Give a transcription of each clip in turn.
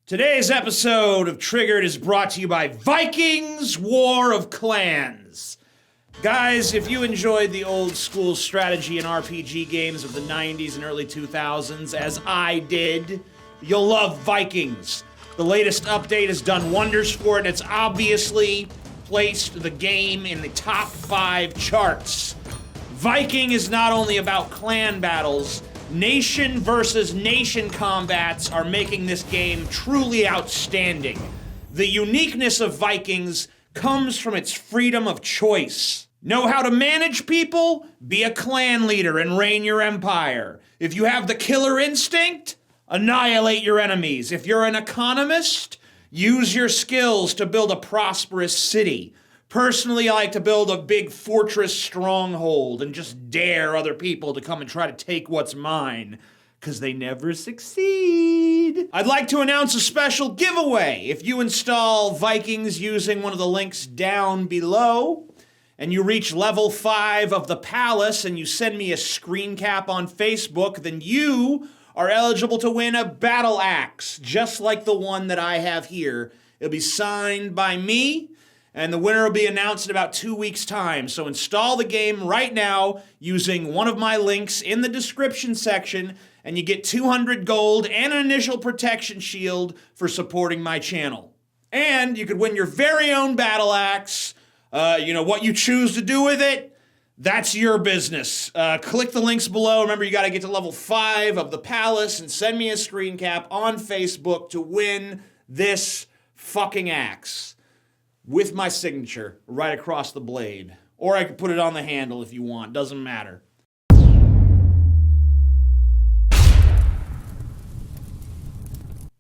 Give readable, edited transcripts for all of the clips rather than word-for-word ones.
Today's episode of Triggered is brought to you by Vikings War of Clans. Guys, if you enjoyed the old school strategy and RPG games of the 90s and early 2000s, as I did, you'll love Vikings. The latest update has done wonders for it. It's obviously placed the game in the top 5 charts. Viking is not only about clan battles, nation versus nation combats are making this game truly outstanding. The uniqueness of Vikings comes from its freedom of choice. Know how to manage people? Be a clan leader and reign your empire. If you have the killer instinct, annihilate your enemies. If you're an economist, use your skills to build a prosperous city. Personally, I like to build a big fortress stronghold and just dare other people to come and try to take what's mine, because they never succeed. I'd like to announce a special giveaway. If you install Vikings using one of the links down below, and you reach level 5 of the palace and you send me a screen cap on Facebook, then you are eligible to win a battle axe, just like the one that I have here. It'll be signed by me, and the winner will be announced in about 2 weeks' time. So install the game right now using one of my links in the description section, and you get 200 gold and an initial protection shield for supporting my channel. And you could win your very own battle axe. What you choose to do with it, that's your business. Click the links below. Remember, you got to get to level 5 of the palace and send me a screen cap on Facebook to win this fucking axe. With my signature right across the blade. Or I could put it on the handle if you want, doesn't matter.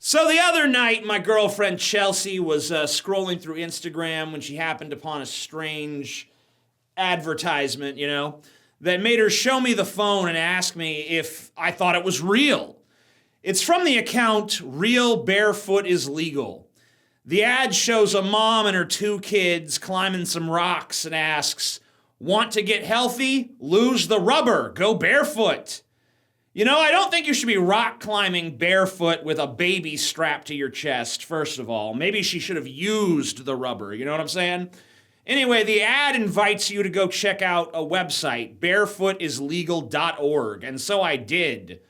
So the other night, my girlfriend Chelsea was scrolling through Instagram when she happened upon a strange advertisement, that made her show me the phone and ask me if I thought it was real. It's from the account Real Barefoot Is Legal. The ad shows a mom and her 2 kids climbing some rocks and asks, "Want to get healthy? Lose the rubber. Go barefoot." I don't think you should be rock climbing barefoot with a baby strapped to your chest, first of all. Maybe she should have used the rubber, you know what I'm saying? Anyway, the ad invites you to go check out a website, barefootislegal.org, and so I did.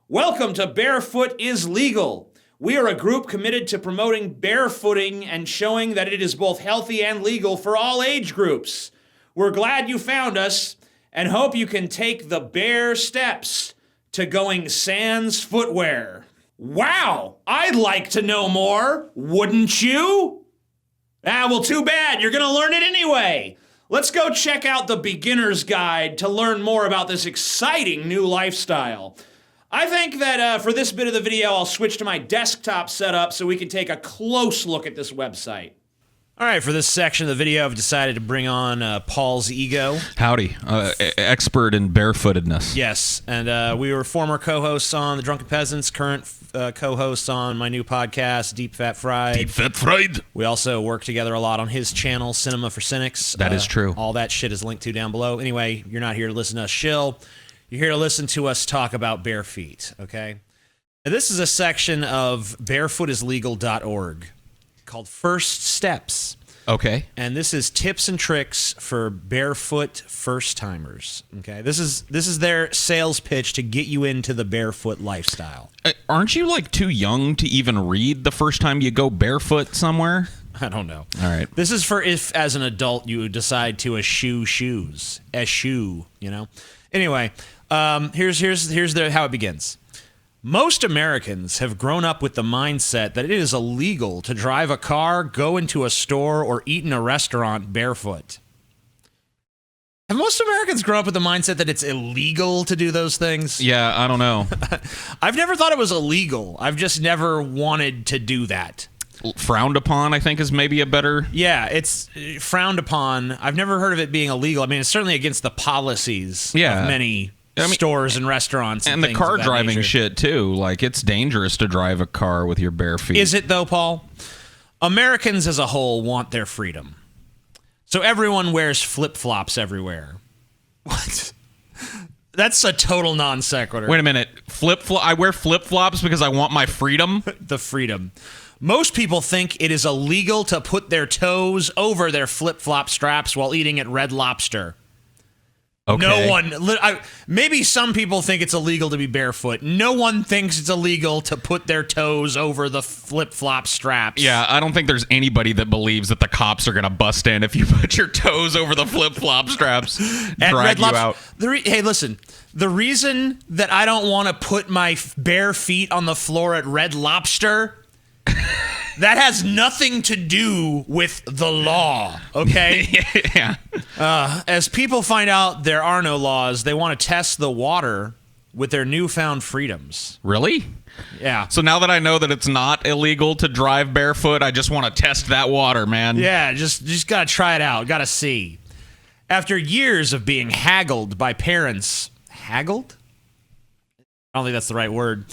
Welcome to Barefoot Is Legal. We are a group committed to promoting barefooting and showing that it is both healthy and legal for all age groups. We're glad you found us and hope you can take the bare steps to going sans footwear. Wow, I'd like to know more, wouldn't you? Well, too bad, you're gonna learn it anyway. Let's go check out the beginner's guide to learn more about this exciting new lifestyle. I think that for this bit of the video, I'll switch to my desktop setup so we can take a close look at this website. All right, for this section of the video, I've decided to bring on Paul's ego. Howdy, expert in barefootedness. Yes, and we were former co-hosts on The Drunken Peasants, current co-hosts on my new podcast, Deep Fat Fried. Deep Fat Fried. We also work together a lot on his channel, Cinema for Cynics. That is true. All that shit is linked to down below. Anyway, you're not here to listen to us shill. You're here to listen to us talk about bare feet, okay? Now, this is a section of barefootislegal.org called First Steps. Okay. And this is tips and tricks for barefoot first-timers, okay? This is their sales pitch to get you into the barefoot lifestyle. Aren't you, too young to even read the first time you go barefoot somewhere? I don't know. All right. This is for if, as an adult, you decide to eschew shoes. Eschew, Anyway, here's how it begins. Most Americans have grown up with the mindset that it is illegal to drive a car, go into a store, or eat in a restaurant barefoot. Have most Americans grown up with the mindset that it's illegal to do those things? Yeah, I don't know. I've never thought it was illegal. I've just never wanted to do that. Frowned upon, I think, is maybe a better... Yeah, it's frowned upon. I've never heard of it being illegal. I mean, it's certainly against the policies of many stores and restaurants. And the car driving shit, too. It's dangerous to drive a car with your bare feet. Is it, though, Paul? Americans as a whole want their freedom. So everyone wears flip-flops everywhere. What? That's a total non sequitur. Wait a minute. I wear flip-flops because I want my freedom? The freedom. Most people think it is illegal to put their toes over their flip-flop straps while eating at Red Lobster. Okay. No one, maybe some people think it's illegal to be barefoot. No one thinks it's illegal to put their toes over the flip-flop straps. Yeah, I don't think there's anybody that believes that the cops are going to bust in if you put your toes over the flip-flop straps, drag you out. Hey, listen, the reason that I don't want to put my bare feet on the floor at Red Lobster, that has nothing to do with the law, okay? Yeah. As people find out there are no laws, they want to test the water with their newfound freedoms. Really? Yeah. So now that I know that it's not illegal to drive barefoot, I just want to test that water, man. Yeah, just got to try it out. Got to see. After years of being haggled by parents... Haggled? I don't think that's the right word.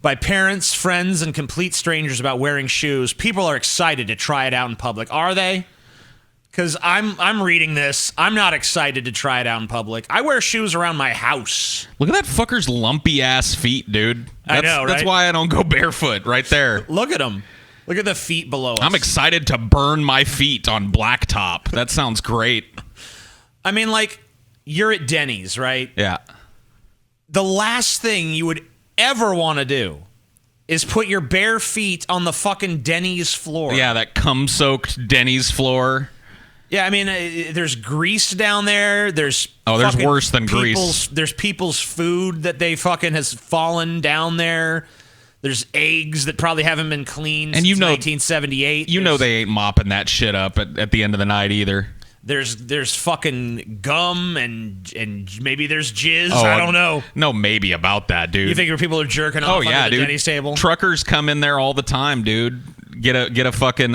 By parents, friends, and complete strangers about wearing shoes, people are excited to try it out in public. Are they? Because I'm reading this. I'm not excited to try it out in public. I wear shoes around my house. Look at that fucker's lumpy ass feet, dude. I know, right? That's why I don't go barefoot right there. Look at them. Look at the feet below us. I'm excited to burn my feet on blacktop. That sounds great. I mean, like, you're at Denny's, right? Yeah. The last thing you would ever want to do is put your bare feet on the fucking Denny's floor. Yeah, that cum-soaked Denny's floor. Yeah, I mean, there's grease down there. There's worse than grease. There's people's food that they fucking has fallen down there. There's eggs that probably haven't been cleaned since 1978. You know they ain't mopping that shit up at the end of the night either. There's fucking gum and maybe there's jizz. I don't know. No, maybe about that, dude. You think people are jerking off under the Denny's table? Truckers come in there all the time, dude. Get a fucking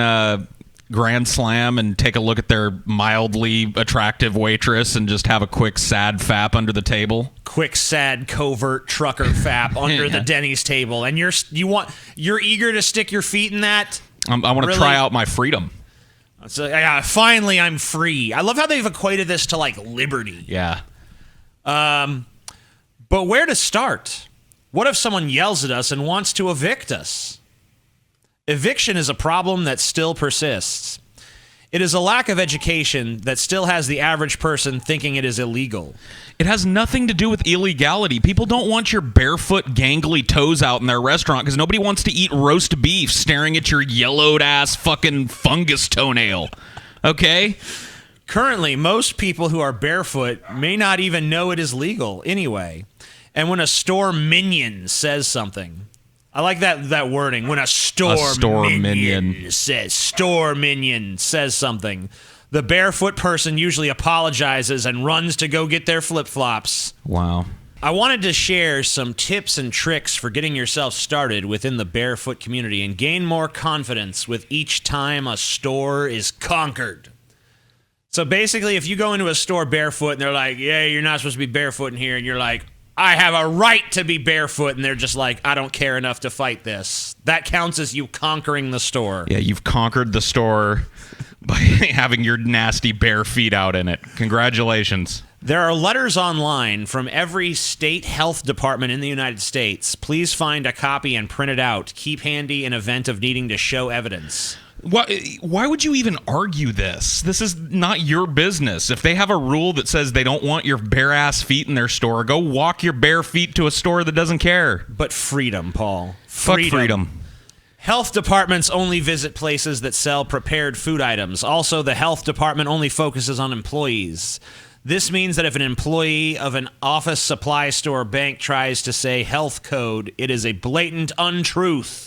Grand Slam and take a look at their mildly attractive waitress and just have a quick sad fap under the table. Quick sad covert trucker fap under the Denny's table, and you're eager to stick your feet in that. I want to try out my freedom. So, yeah, finally I'm free. I love how they've equated this to like liberty. Yeah. But where to start? What if someone yells at us and wants to evict us? Eviction is a problem that still persists. It is a lack of education that still has the average person thinking it is illegal. It has nothing to do with illegality. People don't want your barefoot, gangly toes out in their restaurant because nobody wants to eat roast beef staring at your yellowed-ass fucking fungus toenail. Okay? Currently, most people who are barefoot may not even know it is legal anyway. And when a store minion says something... I like that wording. When a store minion says something, the barefoot person usually apologizes and runs to go get their flip-flops. Wow. I wanted to share some tips and tricks for getting yourself started within the barefoot community and gain more confidence with each time a store is conquered. So basically, if you go into a store barefoot and they're like, yeah, you're not supposed to be barefoot in here, and you're like, I have a right to be barefoot, and they're just like, I don't care enough to fight this. That counts as you conquering the store. Yeah, you've conquered the store by having your nasty bare feet out in it. Congratulations. There are letters online from every state health department in the United States. Please find a copy and print it out. Keep handy in event of needing to show evidence. Why would you even argue this? This is not your business. If they have a rule that says they don't want your bare-ass feet in their store, go walk your bare feet to a store that doesn't care. But freedom, Paul. Fuck freedom. Health departments only visit places that sell prepared food items. Also, the health department only focuses on employees. This means that if an employee of an office supply store bank tries to say health code, it is a blatant untruth.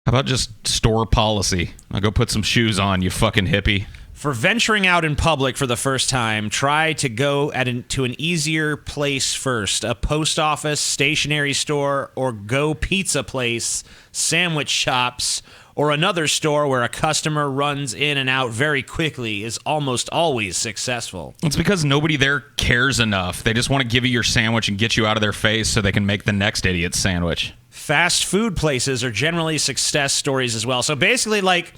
How about just store policy? I'll go put some shoes on, you fucking hippie. For venturing out in public for the first time, try to go to an easier place first. A post office, stationery store, or go pizza place, sandwich shops, or another store where a customer runs in and out very quickly is almost always successful. It's because nobody there cares enough. They just want to give you your sandwich and get you out of their face so they can make the next idiot's sandwich. Fast food places are generally success stories as well. So basically, like,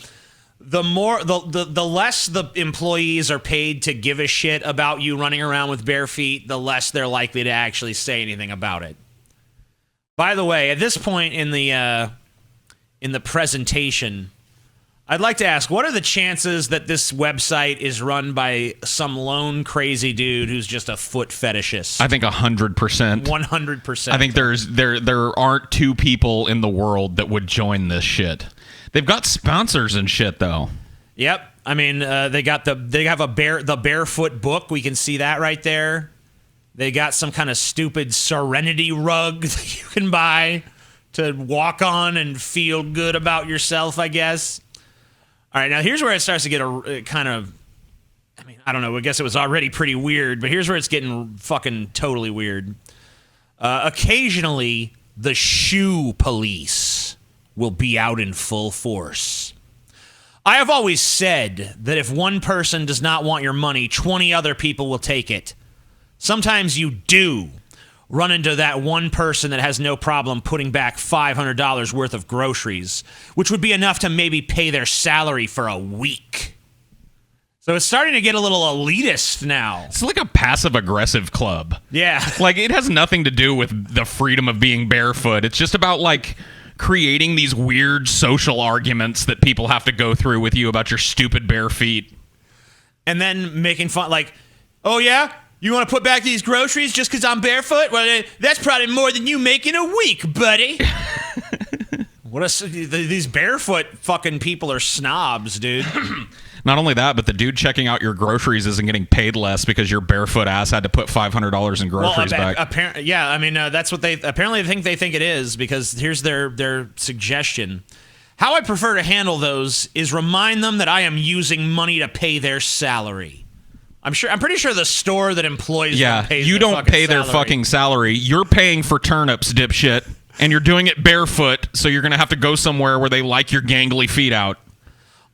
the less the employees are paid to give a shit about you running around with bare feet, the less they're likely to actually say anything about it. By the way, at this point in the presentation, I'd like to ask, what are the chances that this website is run by some lone crazy dude who's just a foot fetishist? I think 100%. 100%. I think there aren't two people in the world that would join this shit. They've got sponsors and shit though. Yep. I mean, they have the Barefoot book. We can see that right there. They got some kind of stupid Serenity rug that you can buy to walk on and feel good about yourself, I guess. All right, now here's where it starts to get a kind of, I mean, I don't know, I guess it was already pretty weird, but here's where it's getting fucking totally weird. Occasionally, the shoe police will be out in full force. I have always said that if one person does not want your money, 20 other people will take it. Sometimes you do run into that one person that has no problem putting back $500 worth of groceries, which would be enough to maybe pay their salary for a week. So it's starting to get a little elitist now. It's like a passive-aggressive club. Yeah. Like, it has nothing to do with the freedom of being barefoot. It's just about, like, creating these weird social arguments that people have to go through with you about your stupid bare feet. And then making fun, like, oh, yeah? You want to put back these groceries just because I'm barefoot? Well, that's probably more than you make in a week, buddy. These barefoot fucking people are snobs, dude. Not only that, but the dude checking out your groceries isn't getting paid less because your barefoot ass had to put $500 in groceries back. Yeah, I mean, that's what they think it is, because here's their suggestion. How I prefer to handle those is remind them that I am using money to pay their salary. I'm pretty sure the store that employs them pays you don't pay their fucking salary. You're paying for turnips, dipshit, and you're doing it barefoot, so you're going to have to go somewhere where they like your gangly feet out.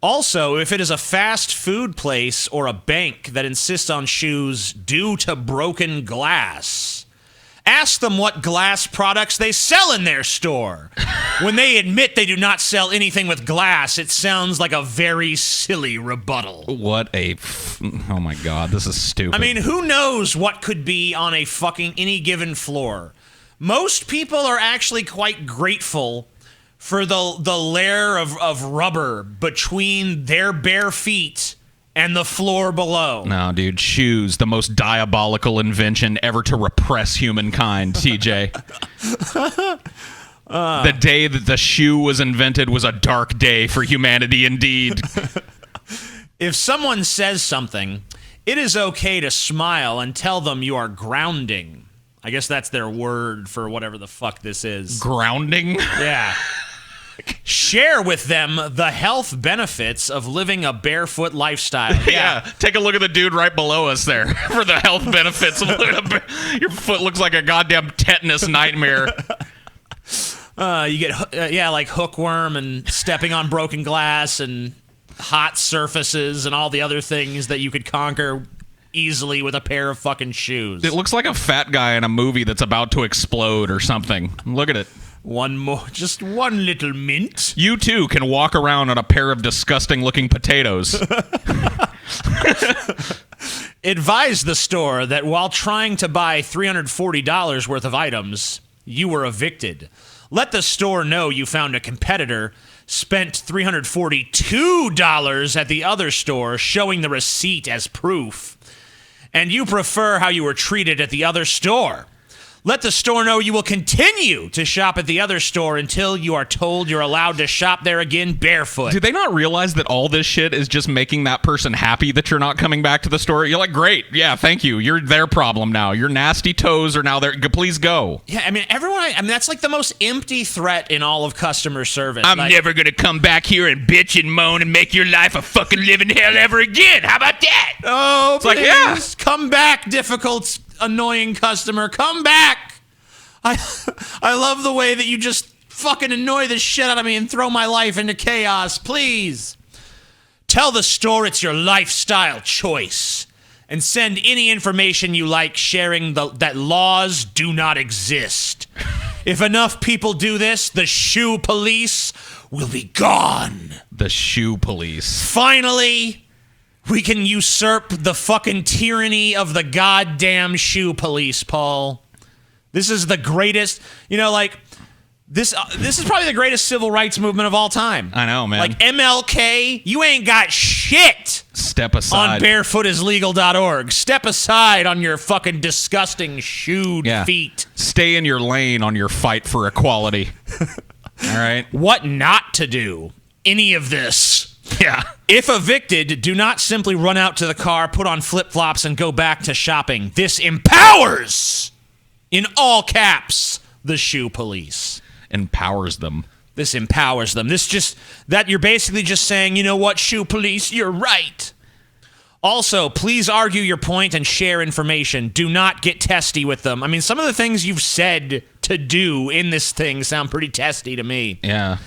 Also, if it is a fast food place or a bank that insists on shoes due to broken glass, ask them what glass products they sell in their store. When they admit they do not sell anything with glass, it sounds like a very silly rebuttal. Oh my God, this is stupid. I mean, who knows what could be on a fucking any given floor? Most people are actually quite grateful for the layer of rubber between their bare feet and the floor below. No, dude, shoes, the most diabolical invention ever to repress humankind, TJ. The day that the shoe was invented was a dark day for humanity indeed. If someone says something, it is okay to smile and tell them you are grounding. I guess that's their word for whatever the fuck this is. Grounding? Yeah. Share with them the health benefits of living a barefoot lifestyle. Yeah. Take a look at the dude right below us there for the health benefits. Your foot looks like a goddamn tetanus nightmare. You get, like hookworm and stepping on broken glass and hot surfaces and all the other things that you could conquer easily with a pair of fucking shoes. It looks like a fat guy in a movie that's about to explode or something. Look at it. Just one little mint. You too can walk around on a pair of disgusting looking potatoes. Advise the store that while trying to buy $340 worth of items, you were evicted. Let the store know you found a competitor, spent $342 at the other store, showing the receipt as proof, and you prefer how you were treated at the other store. Let the store know you will continue to shop at the other store until you are told you're allowed to shop there again barefoot. Do they not realize that all this shit is just making that person happy that you're not coming back to the store? You're like, great, yeah, thank you. You're their problem now. Your nasty toes are now there. Please go. Yeah, I mean, that's like the most empty threat in all of customer service. I'm never going to come back here and bitch and moan and make your life a fucking living hell ever again. How about that? Oh, it's please, like, yeah. Come back, difficult, annoying customer. Come back. I love the way that you just fucking annoy the shit out of me and throw my life into chaos. Please. Tell the store it's your lifestyle choice and send any information you like sharing that laws do not exist. If enough people do this, the shoe police will be gone. The shoe police. Finally, we can usurp the fucking tyranny of the goddamn shoe police, Paul. This is the greatest, this is probably the greatest civil rights movement of all time. I know, man. Like MLK, you ain't got shit. Step aside. On barefootislegal.org. Step aside on your fucking disgusting shoed feet. Stay in your lane on your fight for equality. All right? What not to do? Any of this. Yeah. If evicted, do not simply run out to the car, put on flip-flops, and go back to shopping. This empowers, in all caps, the shoe police. Empowers them. This empowers them. You're basically just saying, you know what, shoe police, you're right. Also, please argue your point and share information. Do not get testy with them. I mean, some of the things you've said to do in this thing sound pretty testy to me. Yeah.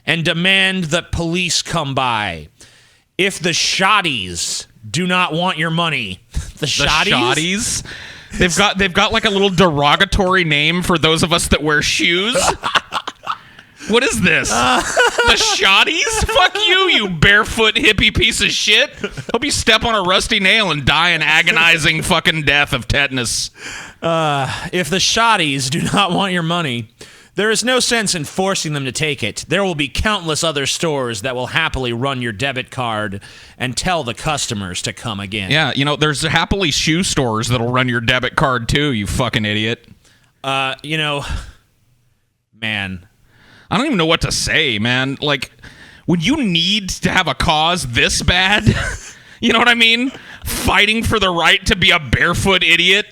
And demand that police come by. If the shotties do not want your money, the shotties? They've got like a little derogatory name for those of us that wear shoes. What is this? The shotties? Fuck you, you barefoot hippie piece of shit. Hope you step on a rusty nail and die an agonizing fucking death of tetanus. If the shotties do not want your money, there is no sense in forcing them to take it. There will be countless other stores that will happily run your debit card and tell the customers to come again. Yeah, there's happily shoe stores that'll run your debit card too, you fucking idiot. Man. I don't even know what to say, man. Like, when you need to have a cause this bad, you know what I mean? Fighting for the right to be a barefoot idiot.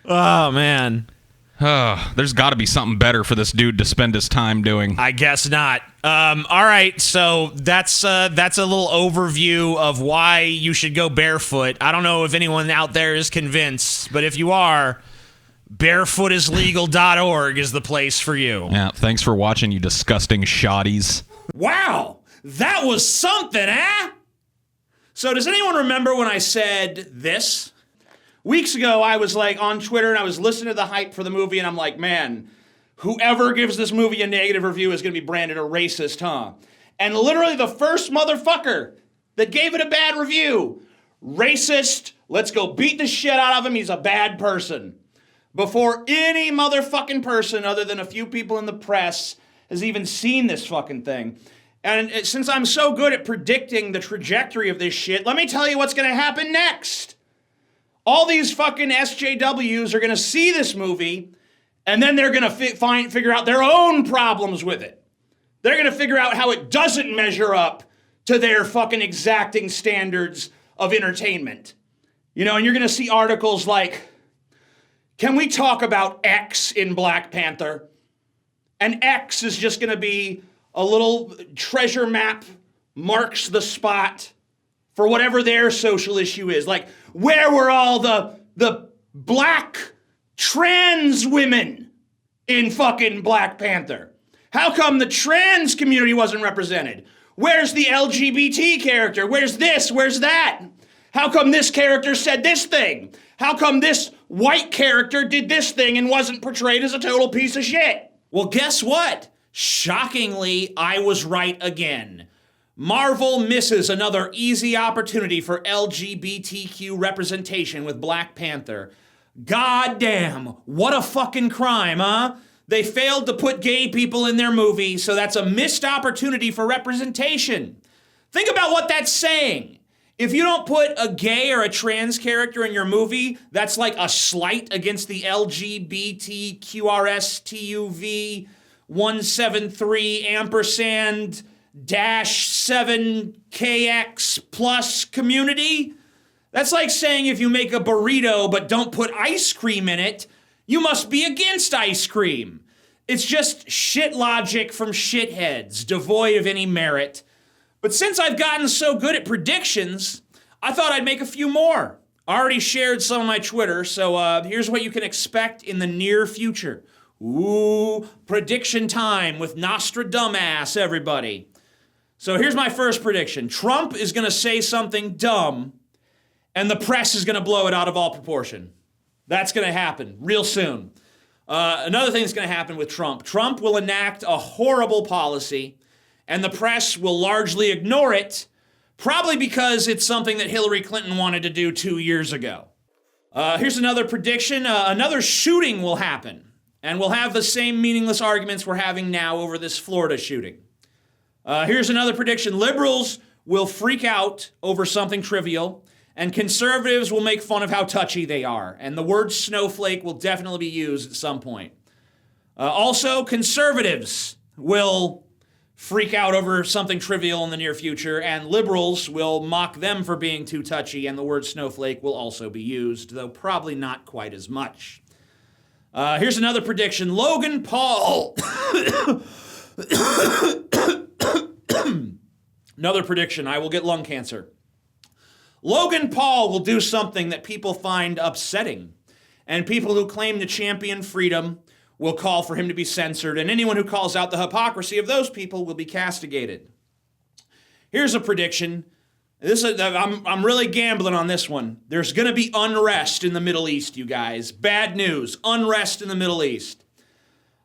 Oh, man. There's got to be something better for this dude to spend his time doing. I guess not. All right, so that's a little overview of why you should go barefoot. I don't know if anyone out there is convinced, but if you are, barefootislegal.org is the place for you. Yeah, thanks for watching, you disgusting shotties. Wow, that was something, eh? So does anyone remember when I said this? Weeks ago, I was like on Twitter and I was listening to the hype for the movie and I'm like, man, whoever gives this movie a negative review is going to be branded a racist, huh? And literally the first motherfucker that gave it a bad review, racist, let's go beat the shit out of him, he's a bad person. Before any motherfucking person other than a few people in the press has even seen this fucking thing. And since I'm so good at predicting the trajectory of this shit, let me tell you what's going to happen next. All these fucking SJWs are going to see this movie, and then they're going to figure out their own problems with it. They're going to figure out how it doesn't measure up to their fucking exacting standards of entertainment. And you're going to see articles like, can we talk about X in Black Panther? And X is just going to be a little treasure map, marks the spot for whatever their social issue is. Like, where were all the black trans women in fucking Black Panther? How come the trans community wasn't represented? Where's the LGBT character? Where's this? Where's that? How come this character said this thing? How come this white character did this thing and wasn't portrayed as a total piece of shit? Well, guess what? Shockingly, I was right again. Marvel misses another easy opportunity for LGBTQ representation with Black Panther. God damn, what a fucking crime, huh? They failed to put gay people in their movie, so that's a missed opportunity for representation. Think about what that's saying. If you don't put a gay or a trans character in your movie, that's like a slight against the LGBTQRSTUV 173 ampersand -7KX plus community. That's like saying if you make a burrito but don't put ice cream in it, you must be against ice cream. It's just shit logic from shitheads, devoid of any merit. But since I've gotten so good at predictions, I thought I'd make a few more. I already shared some on my Twitter, so here's what you can expect in the near future. Ooh, prediction time with Nostradamus, everybody. So here's my first prediction. Trump is going to say something dumb, and the press is going to blow it out of all proportion. That's going to happen real soon. Another thing that's going to happen with Trump. Trump will enact a horrible policy, and the press will largely ignore it, probably because it's something that Hillary Clinton wanted to do 2 years ago. Here's another prediction. Another shooting will happen, and we'll have the same meaningless arguments we're having now over this Florida shooting. Here's another prediction. Liberals will freak out over something trivial, and conservatives will make fun of how touchy they are. And the word snowflake will definitely be used at some point. Also, conservatives will freak out over something trivial in the near future, and liberals will mock them for being too touchy, and the word snowflake will also be used, though probably not quite as much. Here's another prediction. Logan Paul. Another prediction. I will get lung cancer. Logan Paul will do something that people find upsetting, and people who claim to champion freedom will call for him to be censored, and anyone who calls out the hypocrisy of those people will be castigated. Here's a prediction. I'm really gambling on this one. There's going to be unrest in the Middle East, you guys. Bad news. Unrest in the Middle East.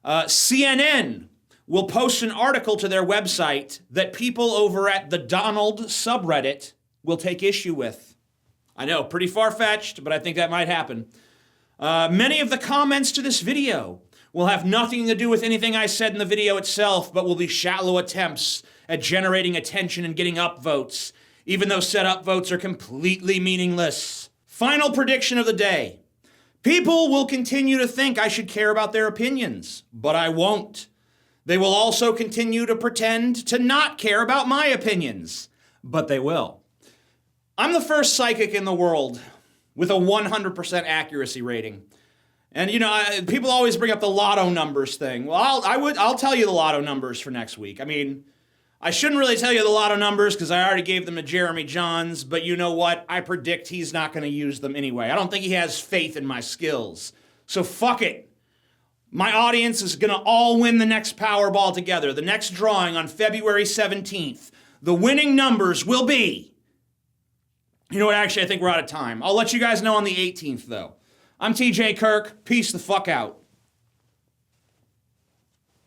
CNN will post an article to their website that people over at the Donald subreddit will take issue with. I know, pretty far-fetched, but I think that might happen. Many of the comments to this video will have nothing to do with anything I said in the video itself, but will be shallow attempts at generating attention and getting upvotes, even though said upvotes are completely meaningless. Final prediction of the day. People will continue to think I should care about their opinions, but I won't. They will also continue to pretend to not care about my opinions, but they will. I'm the first psychic in the world with a 100% accuracy rating. And, you know, people always bring up the lotto numbers thing. Well, I'll tell you the lotto numbers for next week. I mean, I shouldn't really tell you the lotto numbers because I already gave them to Jeremy Johns, but you know what? I predict he's not going to use them anyway. I don't think he has faith in my skills. So fuck it. My audience is going to all win the next Powerball together. The next drawing on February 17th. The winning numbers will be... You know what, actually, I think we're out of time. I'll let you guys know on the 18th, though. I'm TJ Kirk. Peace the fuck out.